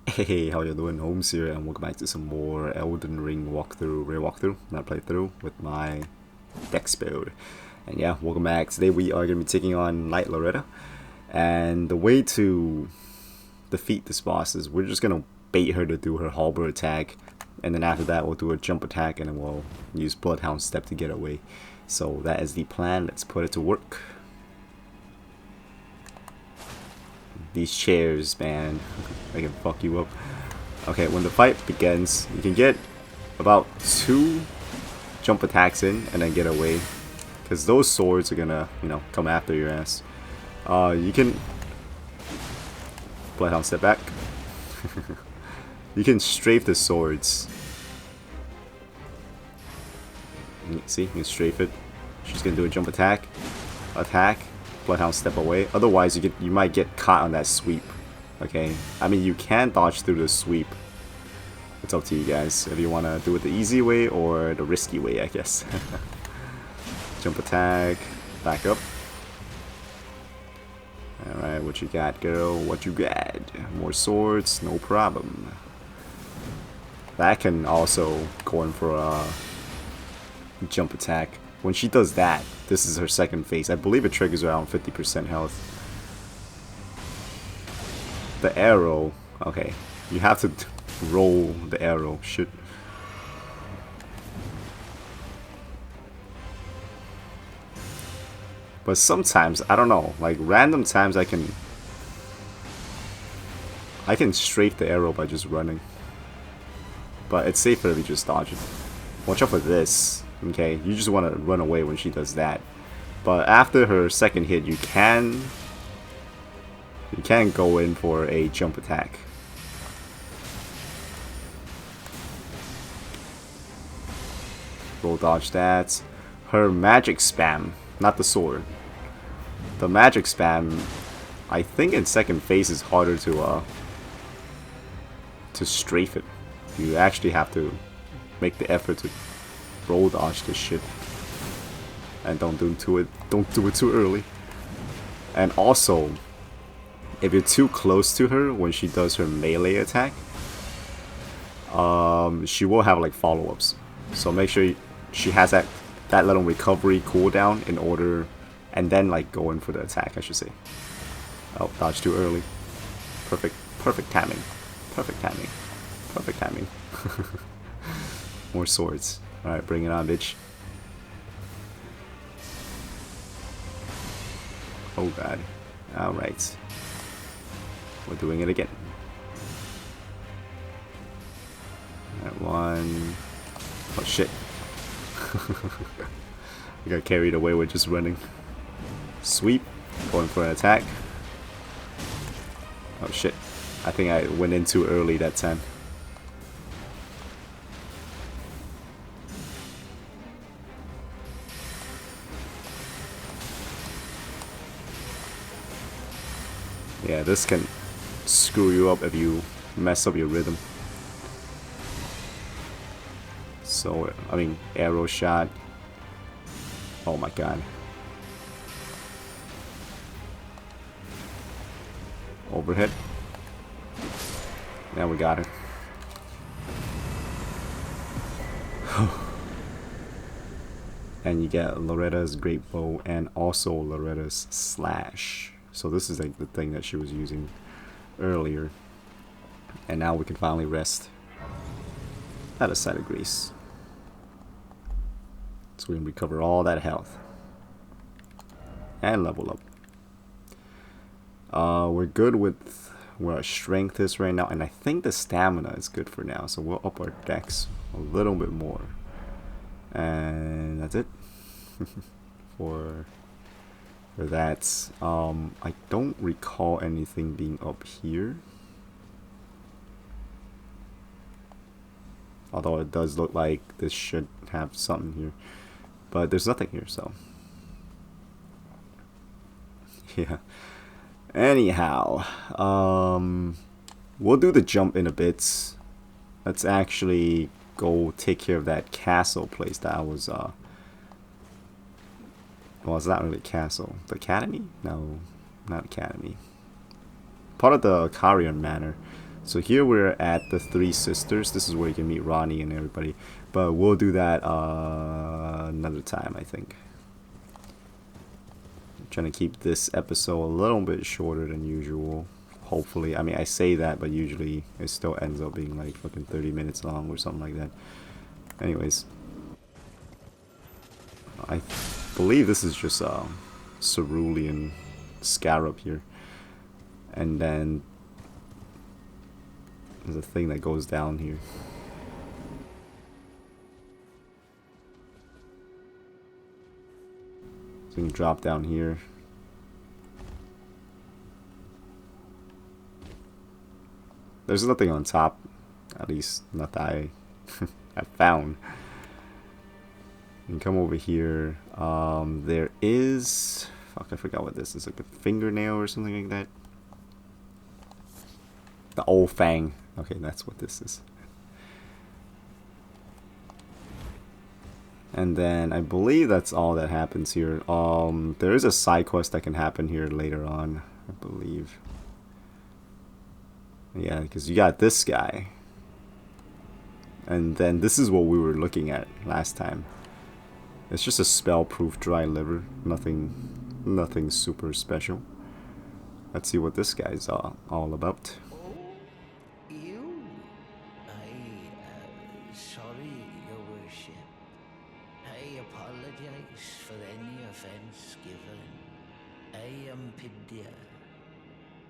Hey, how you doing? Holmes here, and welcome back to some more Elden Ring walkthrough, not playthrough, with my Dex Build. And yeah, welcome back. Today we are going to be taking on Knight Loretta, and the way to defeat this boss is we're just going to bait her to do her halberd attack, and then after that we'll do a jump attack, and then we'll use Bloodhound Step to get away. So that is the plan. Let's put it to work. These chairs, man, they can fuck you up. Okay, when the fight begins, you can get about 2 jump attacks in and then get away, because those swords are gonna, come after your ass. You can Bloodhound Step back. You can strafe the swords. See, you can strafe it. She's gonna do a jump attack, Bloodhound Step away. Otherwise, you might get caught on that sweep. Okay, I mean you can dodge through the sweep. It's up to you guys if you want to do it the easy way or the risky way, I guess. Jump attack, back up. All right, what you got, girl? What you got? More swords, no problem. That can also go in for a jump attack. When she does that, this is her second phase. I believe it triggers around 50% health. The arrow, okay, you have to roll the arrow. Shit. But sometimes, I don't know, like random times I can strafe the arrow by just running. But it's safer if you just dodge it. Watch out for this. Okay, you just want to run away when she does that. But after her second hit, you can go in for a jump attack. Roll dodge that. Her magic spam, not the sword. The magic spam, I think in second phase is harder to strafe it. You actually have to make the effort to roll dodge this shit, and don't do it too early. And also, if you're too close to her when she does her melee attack, she will have like follow-ups. So make sure she has that little recovery cooldown in order, and then like go in for the attack, I should say. Oh, dodge too early. Perfect timing. Perfect timing. Perfect timing. More swords. Alright, bring it on, bitch. Oh god. Alright. We're doing it again. Alright, one. Oh shit. I got carried away with just running. Sweep. Going for an attack. Oh shit. I think I went in too early that time. Yeah, this can screw you up if you mess up your rhythm. So, I mean, arrow shot. Oh my god. Overhead. Now we got it. And you get Loretta's Greatbow and also Loretta's Slash. So this is like the thing that she was using earlier. And now we can finally rest. At a side of grace. So we can recover all that health. And level up. We're good with where our strength is right now. And I think the stamina is good for now. So we'll up our dex a little bit more. And that's it. for that. I don't recall anything being up here. Although it does look like this should have something here. But there's nothing here, so. Yeah. Anyhow. We'll do the jump in a bit. Let's actually go take care of that castle place that I was, well, it's not really a castle. The academy? No, not academy. Part of the Carian Manor. So here we're at the Three Sisters. This is where you can meet Ronnie and everybody. But we'll do that another time, I think. I'm trying to keep this episode a little bit shorter than usual. Hopefully. I mean, I say that, but usually it still ends up being like fucking 30 minutes long or something like that. Anyways. I believe this is just a cerulean scarab here. And then there's a thing that goes down here. So you can drop down here. There's nothing on top, at least not that I have found. You can come over here. There is, fuck, I forgot what this is, like a fingernail or something like that. The old fang. Okay, that's what this is. And then I believe that's all that happens here. There is a side quest that can happen here later on, I believe. Yeah, because you got this guy. And then this is what we were looking at last time. It's just a spell-proof dry liver. Nothing super special. Let's see what this guy's all about. Sorry, Your Worship. I apologize for any offense given. I am Pidya,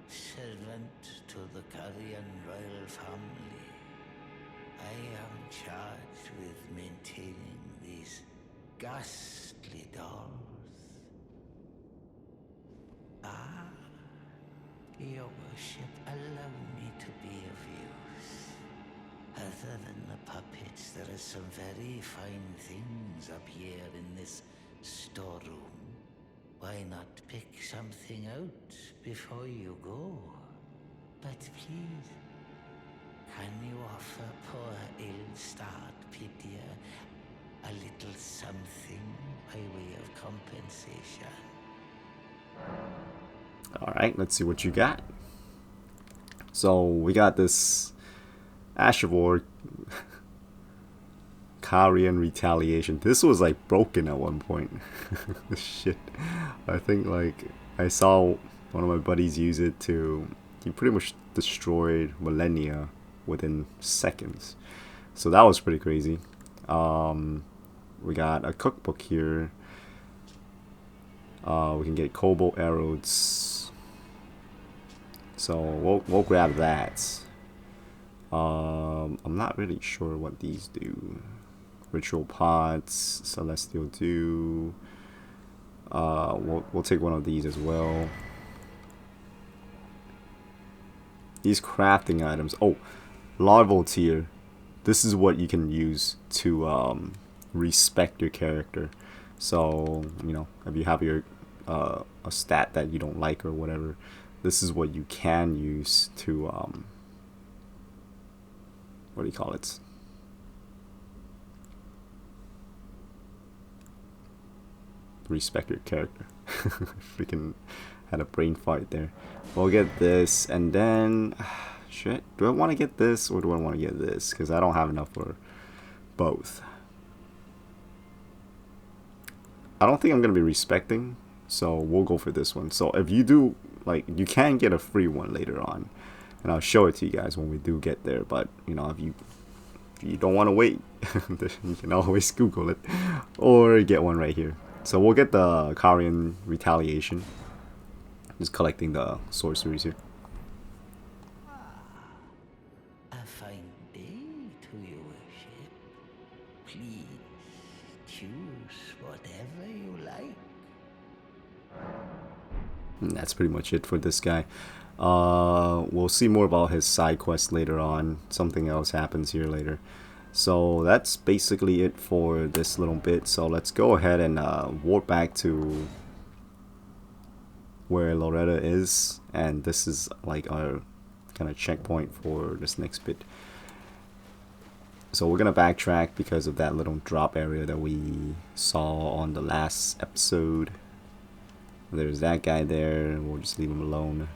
servant to the Carian royal family. I am charged with maintaining these ghastly dolls. Your Worship, allow me to be of use. Other than the puppets, there are some very fine things up here in this storeroom. Why not pick something out before you go? But please, can you offer poor ill-starred Pidya a little something by way of compensation? Alright, let's see what you got. So we got this Ash of War Carian Retaliation. This was like broken at one point. Shit. I think like I saw one of my buddies use it to, he pretty much destroyed millennia within seconds. So that was pretty crazy. We got a cookbook here. We can get cobalt arrows. So we'll grab that. I'm not really sure what these do. Ritual pots, celestial dew. We'll take one of these as well. These crafting items. Oh, larval tier. This is what you can use to respect your character. So you know, if you have your a stat that you don't like or whatever, this is what you can use to what do you call it? Respect your character. Freaking had a brain fart there. We'll get this, and then shit. Do I want to get this or do I want to get this? Because I don't have enough for both. I don't think I'm gonna be respecting, so we'll go for this one. So if you do, like, you can get a free one later on, and I'll show it to you guys when we do get there. But you know, if you don't want to wait, you can always Google it or get one right here. So we'll get the Carian Retaliation. Just collecting the sorceries here. A fine day to your worship. Please choose whatever you like. And that's pretty much it for this guy. We'll see more about his side quest later on. Something else happens here later. So that's basically it for this little bit. So let's go ahead and warp back to where Loretta is, and this is like our kind of checkpoint for this next bit. So we're gonna backtrack because of that little drop area that we saw on the last episode. There's that guy there, and we'll just leave him alone.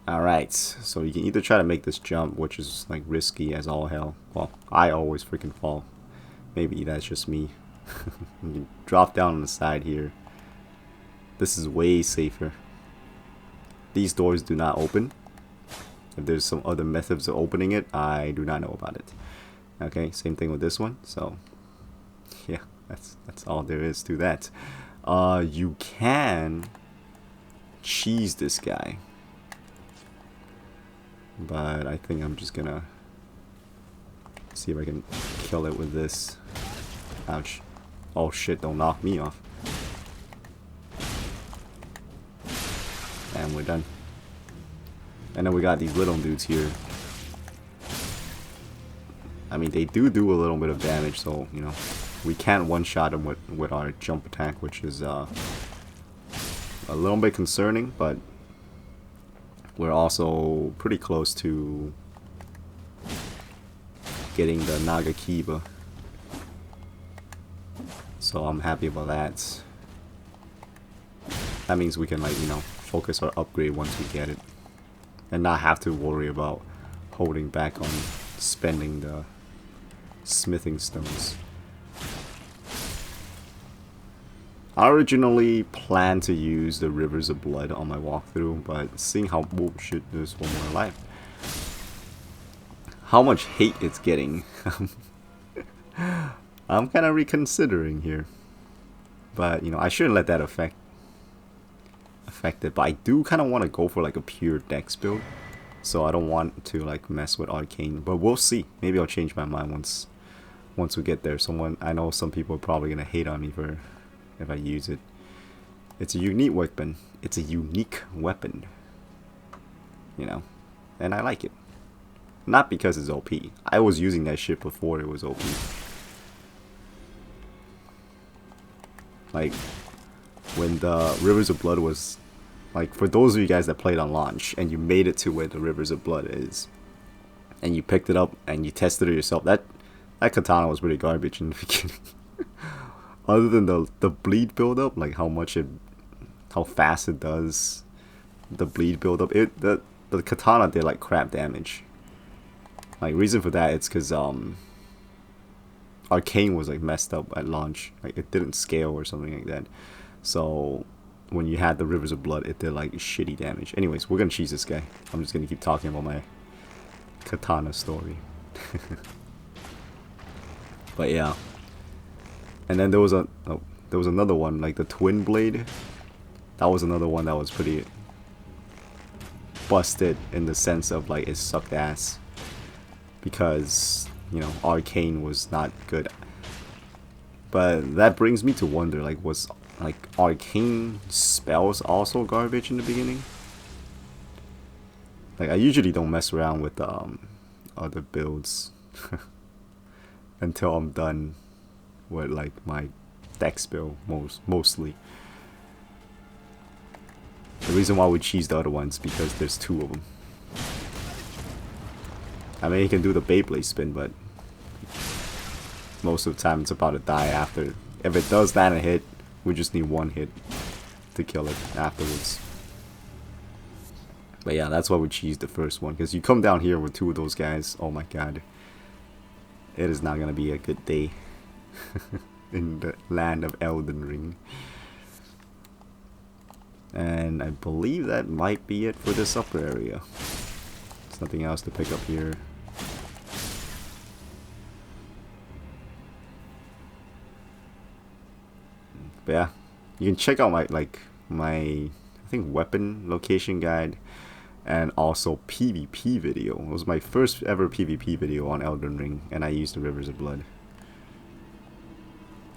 Alright, so you can either try to make this jump, which is like risky as all hell. Well, I always freaking fall. Maybe that's just me. You can drop down on the side here. This is way safer. These doors do not open. If there's some other methods of opening it, I do not know about it. Okay, same thing with this one. So yeah, that's all there is to that. You can cheese this guy, but I think I'm just gonna see if I can kill it with this. Ouch. Oh shit, don't knock me off. And we're done. And then we got these little dudes here. I mean, they do a little bit of damage, so, you know, we can't one-shot them with our jump attack, which is a little bit concerning, but we're also pretty close to getting the Naga Kiba. So I'm happy about that. That means we can, like, you know, focus our upgrade once we get it. And not have to worry about holding back on spending the smithing stones. I originally planned to use the Rivers of Blood on my walkthrough, but seeing how bullshit there's one more life, how much hate it's getting, I'm kind of reconsidering here. But you know, I shouldn't let that affect it. But I do kind of want to go for like a pure Dex build, so I don't want to like mess with Arcane. But we'll see. Maybe I'll change my mind once we get there. I know some people are probably gonna hate on me for if I use it. It's a unique weapon. It's a unique weapon. You know, and I like it. Not because it's OP. I was using that shit before it was OP. Like when the Rivers of Blood was, like, for those of you guys that played on launch and you made it to where the Rivers of Blood is, and you picked it up and you tested it yourself, that katana was pretty garbage in the beginning. Other than the Blaidd build up, like how fast it does the Blaidd build up, the katana did like crap damage. Like, reason for that, it's because Arcane was like messed up at launch, like it didn't scale or something like that. So when you had the Rivers of Blood, it did like shitty damage. Anyways, we're gonna cheese this guy. I'm just gonna keep talking about my katana story. But yeah, and then there was another one, like the Twin Blade. That was another one that was pretty busted in the sense of like it sucked ass because, you know, Arcane was not good. But that brings me to wonder, like, was like Arcane spells also garbage in the beginning? Like, I usually don't mess around with other builds until I'm done with like my Dex build mostly. The reason why we cheese the other ones because there's two of them. I mean, you can do the Beyblade spin, but most of the time it's about to die after. If it does land a hit, we just need one hit to kill it afterwards. But yeah, that's why we cheese the first one, because you come down here with two of those guys, oh my god, it is not gonna be a good day in the land of Elden Ring. And I believe that might be it for this upper area. There's nothing else to pick up here. But yeah, you can check out my I think weapon location guide and also PvP video. It was my first ever PvP video on Elden Ring, and I used the Rivers of Blood.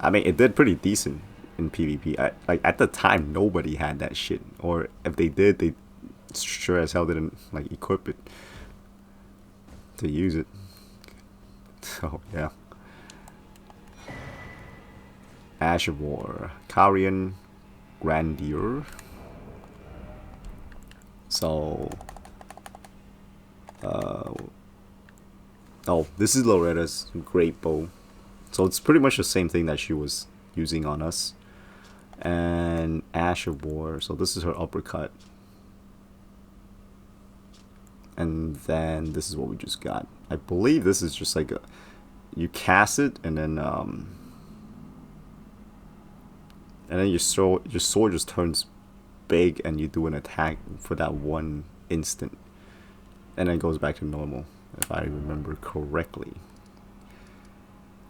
I mean, it did pretty decent in PvP. Like at the time, nobody had that shit, or if they did, they sure as hell didn't like equip it to use it. So yeah. Ash of War, Carian Grandeur. So, oh, this is Loretta's Greatbow. So it's pretty much the same thing that she was using on us. And Ash of War, so this is her uppercut. And then this is what we just got. I believe this is just like a, you cast it and then your sword just turns big and you do an attack for that one instant. And then it goes back to normal, if I remember correctly.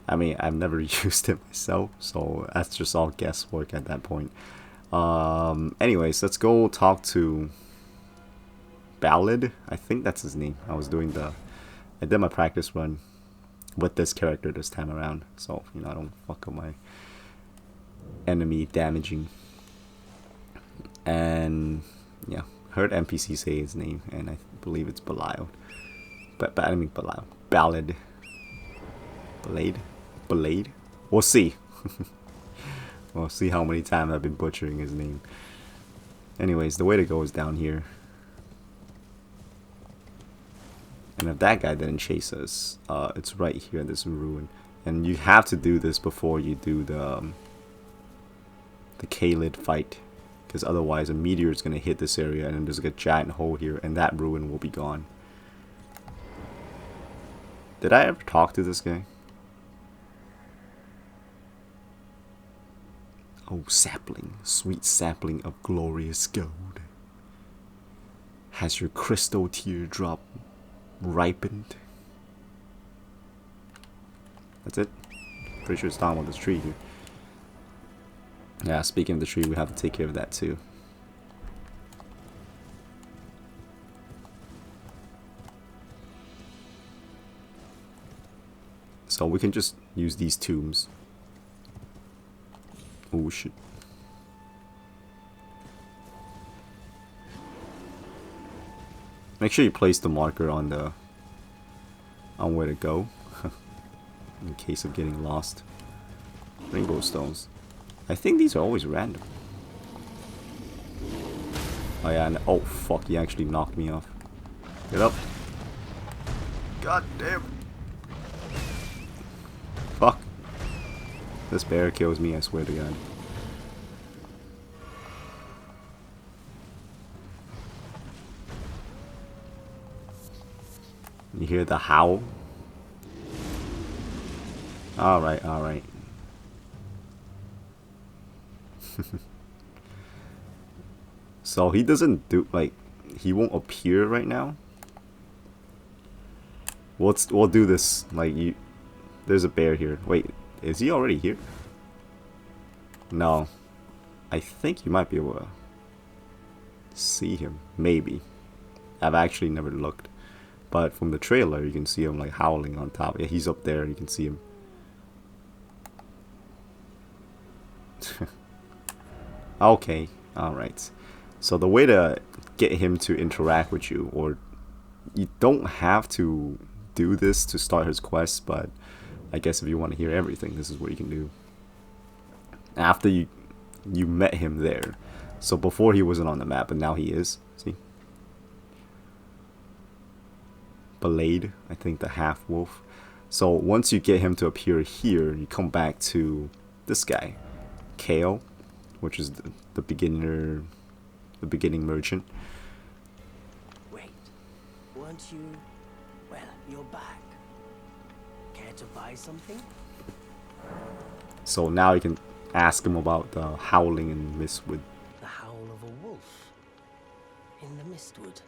I mean, I've never used it myself, so that's just all guesswork at that point. Anyways, let's go talk to Blaidd. I think that's his name. I did my practice run with this character this time around, so you know I don't fuck up my enemy damaging. And yeah, heard NPC say his name, and I believe it's Blaidd. But I mean Blaidd. Blaidd. We'll see. We'll see how many times I've been butchering his name. Anyways, the way to go is down here. And if that guy didn't chase us, it's right here in this ruin. And you have to do this before you do the Caelid fight. Because otherwise a meteor is going to hit this area and then there's like a giant hole here and that ruin will be gone. Did I ever talk to this guy? Oh, sapling, sweet sapling of glorious gold. Has your crystal teardrop ripened? That's it? Pretty sure it's down with this tree here. Yeah, speaking of the tree, we have to take care of that too. So we can just use these tombs. Oh shit. Make sure you place the marker on where to go. In case of getting lost. Rainbow stones. I think these are always random. Oh yeah, and oh fuck, he actually knocked me off. Get up. God damn. Fuck. This bear kills me, I swear to God. You hear the howl? Alright, alright. So he doesn't do, like, he won't appear right now. We'll do this, like, there's a bear here. Wait, is he already here? No. I think you might be able to see him. Maybe. I've actually never looked. But from the trailer, you can see him, like, howling on top. Yeah, he's up there. You can see him. Okay. Alright. So the way to get him to interact with you, or you don't have to do this to start his quest, but I guess if you want to hear everything, this is what you can do. After you met him there. So before he wasn't on the map, but now he is. See? Blaidd, I think the half-wolf. So once you get him to appear here, you come back to this guy, Kale, which is the beginning merchant. Wait, weren't you? Well, you're back. Care to buy something? So now you can ask him about the howling in Mistwood. The howl of a wolf in the Mistwood.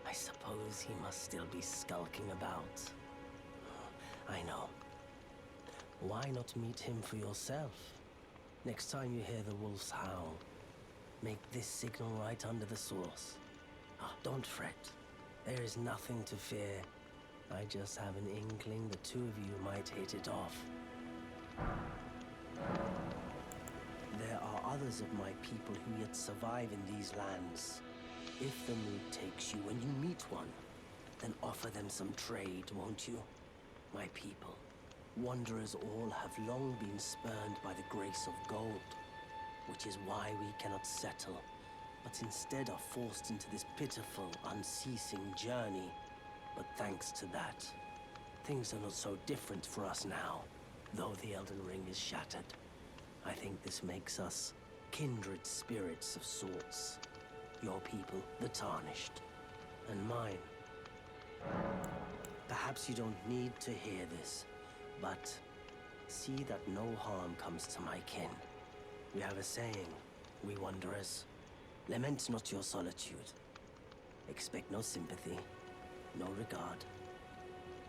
I suppose he must still be skulking about. I know. Why not meet him for yourself? Next time you hear the wolf's howl, make this signal right under the source. Don't fret. There is nothing to fear. I just have an inkling the two of you might hit it off. There are others of my people who yet survive in these lands. If the mood takes you when you meet one, then offer them some trade, won't you? My people, wanderers all have long been spurned by the grace of gold, which is why we cannot settle, but instead are forced into this pitiful, unceasing journey. But thanks to that, things are not so different for us now, though the Elden Ring is shattered. I think this makes us kindred spirits of sorts. Your people, the Tarnished, and mine, Perhaps you don't need to hear this, but see that no harm comes to my kin. We have a saying, we wanderers. Lament not your solitude. Expect no sympathy, no regard,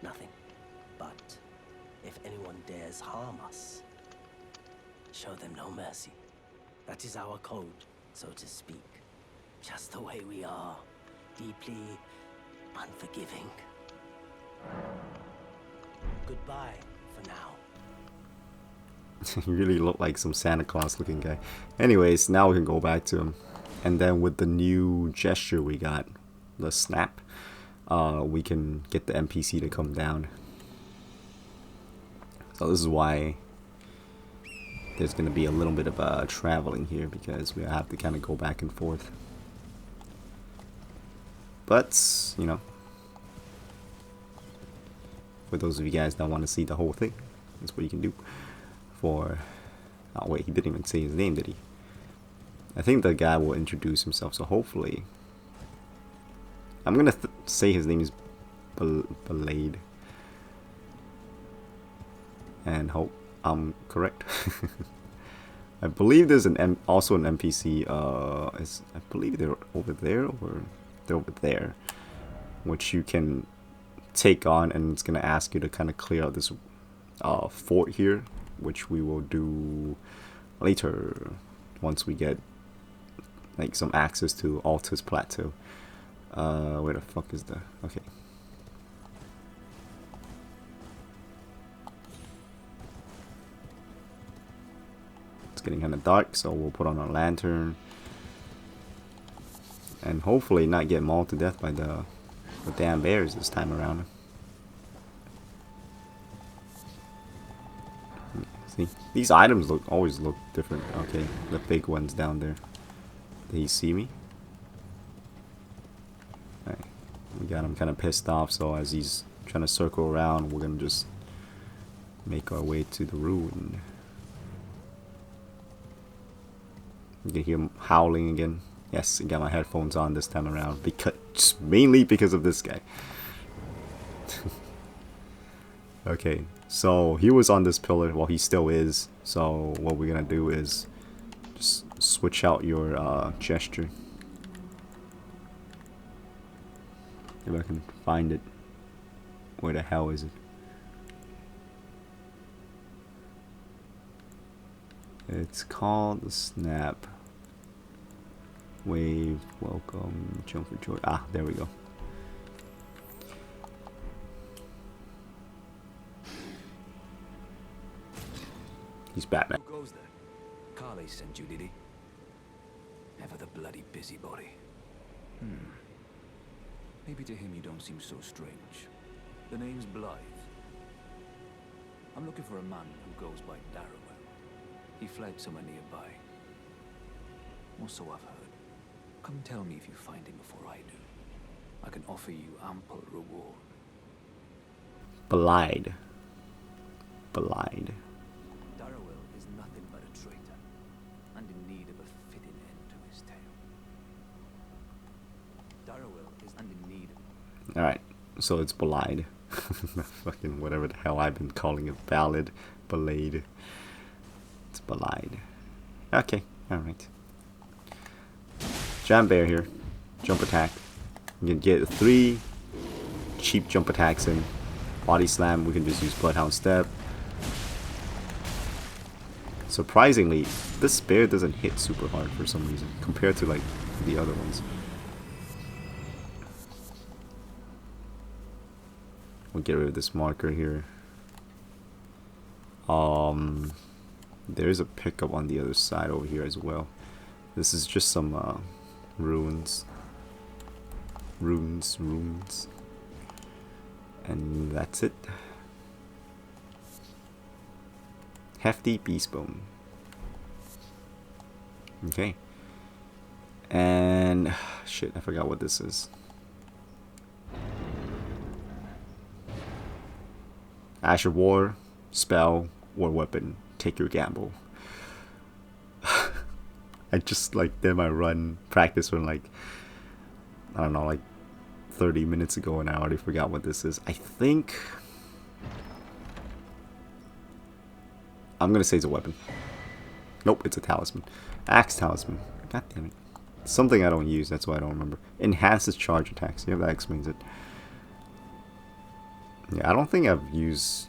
nothing. But if anyone dares harm us, show them no mercy. That is our code, so to speak. Just the way we are, deeply unforgiving. Goodbye for now. You really look like some Santa Claus looking guy. Anyways, now we can go back to him. And then with the new gesture we got, the snap, we can get the NPC to come down. So this is why there's going to be a little bit of traveling here, because we have to kind of go back and forth. But, you know, for those of you guys that want to see the whole thing, that's what you can do. For, oh wait, he didn't even say his name, did he? I think the guy will introduce himself, so hopefully, I'm gonna say his name is Blaidd, and hope I'm correct. I believe there's also an NPC. I believe they're over there, or they're over there, which you can take on, and it's gonna ask you to kind of clear out this fort here, which we will do later once we get like some access to Altus Plateau. Where the fuck is the... okay. It's getting kind of dark, so we'll put on our lantern. And hopefully not get mauled to death by the damn bears this time around. See, these items always look different. Okay, the big one's down there. Did he see me? Alright, we got him kind of pissed off, so as he's trying to circle around, we're gonna just make our way to the ruin. You can hear him howling again. Yes, I got my headphones on this time around, because mainly because of this guy. Okay, so he was on this pillar. Well, he still is. So what we're gonna do is just switch out your gesture. If I can find it. Where the hell is it? It's called the snap. Wave, welcome, jump for joy. Ah, there we go. He's Batman. Who goes there? Carly sent you, did he? Ever the bloody busybody. Maybe to him you don't seem so strange. The name's Blaidd. I'm looking for a man who goes by Darrowell. He fled somewhere nearby. Or so I've heard. Come tell me if you find him before I do. I can offer you ample reward. Blaidd. Blaidd. Darrowell is nothing but a traitor, and in need of a fitting end to his tale. Darrowell is in need of... Alright, so it's Blaidd. Fucking whatever the hell I've been calling it. Ballad. Blaidd. It's Blaidd. Okay, alright. Jam Bear here. Jump attack. You can get 3 cheap jump attacks in. Body slam, we can just use Bloodhound Step. Surprisingly, this bear doesn't hit super hard for some reason, compared to like the other ones. We'll get rid of this marker here. There's a pickup on the other side over here as well. This is just some ruins. And that's it. Hefty beast bone. Okay. And shit, I forgot what this is. Asher War, spell, war weapon. Take your gamble. I just like did my practice run like, I don't know, like 30 minutes ago and I already forgot what this is. I think I'm gonna say it's a weapon. Nope, it's a talisman. Axe talisman. God damn it. Something I don't use, that's why I don't remember. Enhances charge attacks. Yeah, that explains it. Yeah, I don't think I've used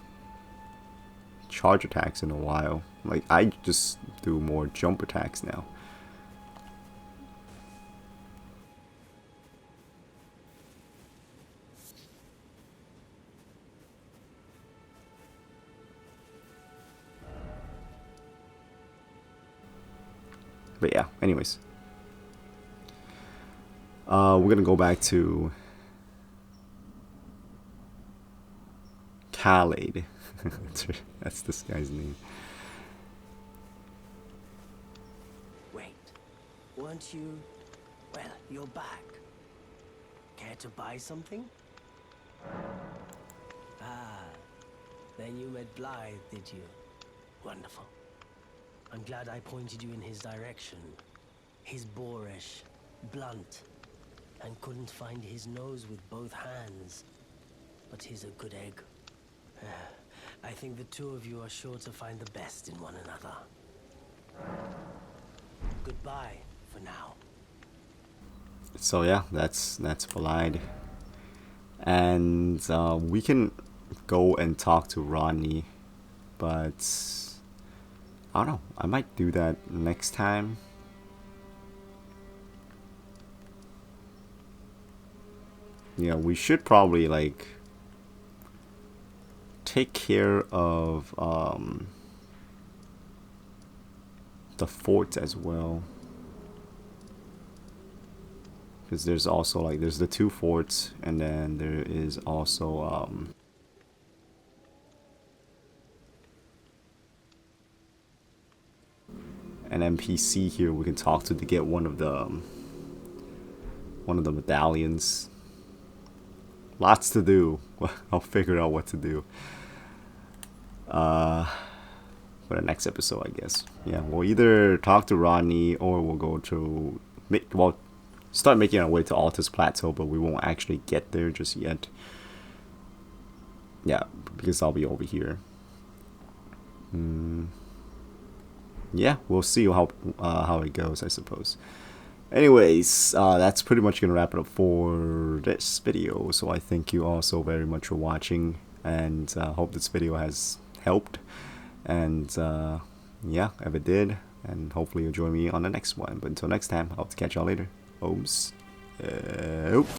charge attacks in a while. Like, I just do more jump attacks now. But yeah, anyways. We're gonna go back to Blaidd. That's this guy's name. Wait, weren't you... Well, you're back. Care to buy something? Ah, then you met Blaidd, did you? Wonderful. I'm glad I pointed you in his direction. He's boorish, blunt, and couldn't find his nose with both hands. But he's a good egg. I think the two of you are sure to find the best in one another. Goodbye for now. So yeah, that's Blaidd. And we can go and talk to Rodney, but I don't know, I might do that next time. Yeah, we should probably like take care of the forts as well, because there's also like there's the 2 forts, and then there is also an NPC here we can talk to get one of the medallions. Lots to do. I'll figure out what to do for the next episode, I guess. Yeah, we'll either talk to Rodney or we'll go to start making our way to Altus Plateau, but we won't actually get there just yet. Yeah, because I'll be over here. Yeah, we'll see how it goes, I suppose. Anyways, that's pretty much gonna wrap it up for this video. So I thank you all so very much for watching, and hope this video has helped. And yeah, if it did, and hopefully you'll join me on the next one. But until next time, I hope to catch y'all later. Oops.